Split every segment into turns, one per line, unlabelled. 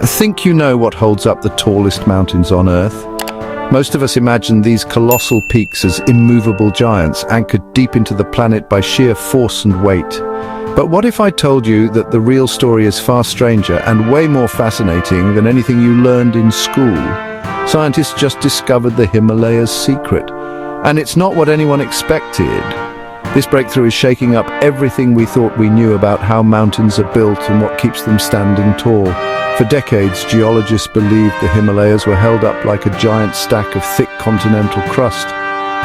Think you know what holds up the tallest mountains on Earth? Most of us imagine these colossal peaks as immovable giants anchored deep into the planet by sheer force and weight. But what if I told you that the real story is far stranger and way more fascinating than anything you learned in school? Scientists just discovered the Himalayas' secret. And it's not what anyone expected. This breakthrough is shaking up everything we thought we knew about how mountains are built and what keeps them standing tall. For decades, geologists believed the Himalayas were held up like a giant stack of thick continental crust,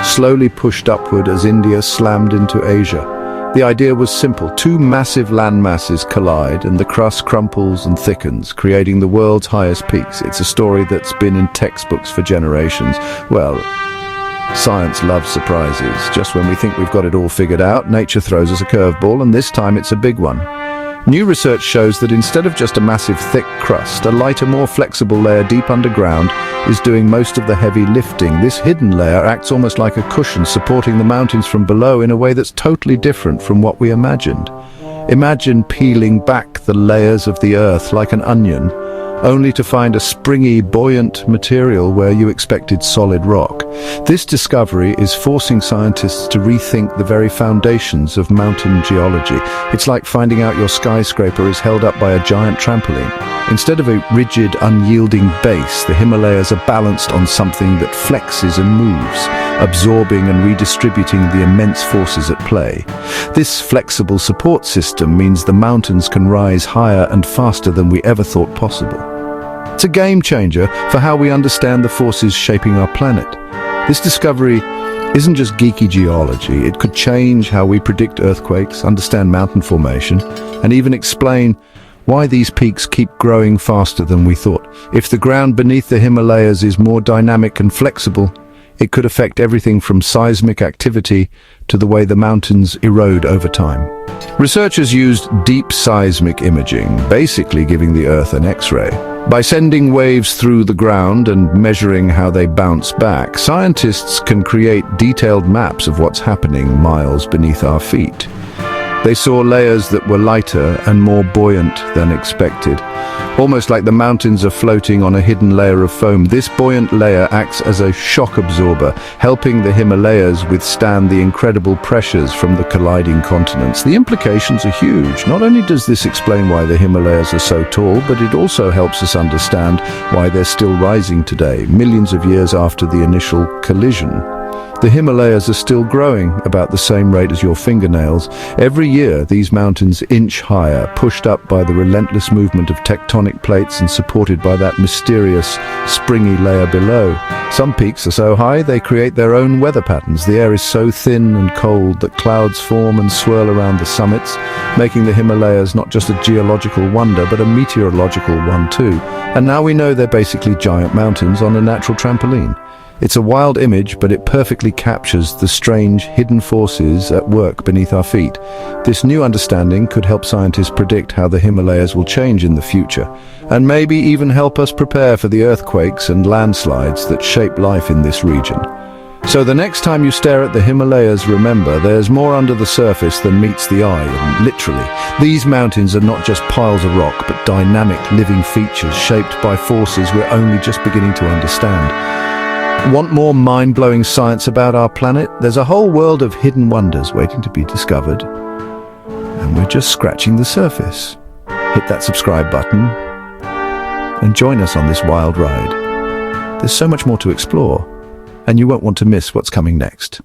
slowly pushed upward as India slammed into Asia. The idea was simple. Two massive land masses collide and the crust crumples and thickens, creating the world's highest peaks. It's a story that's been in textbooks for generations. Well, science loves surprises. Just when we think we've got it all figured out, nature throws us a curveball, and this time it's a big one. New research shows that instead of just a massive thick crust, a lighter, more flexible layer deep underground is doing most of the heavy lifting. This hidden layer acts almost like a cushion, supporting the mountains from below in a way that's totally different from what we imagined. Imagine peeling back the layers of the earth like an onion, only to find a springy, buoyant material where you expected solid rock. This discovery is forcing scientists to rethink the very foundations of mountain geology. It's like finding out your skyscraper is held up by a giant trampoline. Instead of a rigid, unyielding base, the Himalayas are balanced on something that flexes and moves, absorbing and redistributing the immense forces at play. This flexible support system means the mountains can rise higher and faster than we ever thought possible. It's a game changer for how we understand the forces shaping our planet. This discovery isn't just geeky geology. It could change how we predict earthquakes, understand mountain formation, and even explain why these peaks keep growing faster than we thought. If the ground beneath the Himalayas is more dynamic and flexible, it could affect everything from seismic activity to the way the mountains erode over time. Researchers used deep seismic imaging, basically giving the Earth an X-ray. By sending waves through the ground and measuring how they bounce back, scientists can create detailed maps of what's happening miles beneath our feet. They saw layers that were lighter and more buoyant than expected, almost like the mountains are floating on a hidden layer of foam. This buoyant layer acts as a shock absorber, helping the Himalayas withstand the incredible pressures from the colliding continents. The implications are huge. Not only does this explain why the Himalayas are so tall, but it also helps us understand why they're still rising today, millions of years after the initial collision. The Himalayas are still growing about the same rate as your fingernails. Every year, these mountains inch higher, pushed up by the relentless movement of tectonic plates and supported by that mysterious, springy layer below. Some peaks are so high they create their own weather patterns. The air is so thin and cold that clouds form and swirl around the summits, making the Himalayas not just a geological wonder, but a meteorological one too. And now we know they're basically giant mountains on a natural trampoline. It's a wild image, but it perfectly captures the strange, hidden forces at work beneath our feet. This new understanding could help scientists predict how the Himalayas will change in the future, and maybe even help us prepare for the earthquakes and landslides that shape life in this region. So the next time you stare at the Himalayas, remember, there's more under the surface than meets the eye, and literally. These mountains are not just piles of rock, but dynamic, living features shaped by forces we're only just beginning to understand. Want more mind-blowing science about our planet? There's a whole world of hidden wonders waiting to be discovered, and we're just scratching the surface. Hit that subscribe button and join us on this wild ride. There's so much more to explore, and you won't want to miss what's coming next.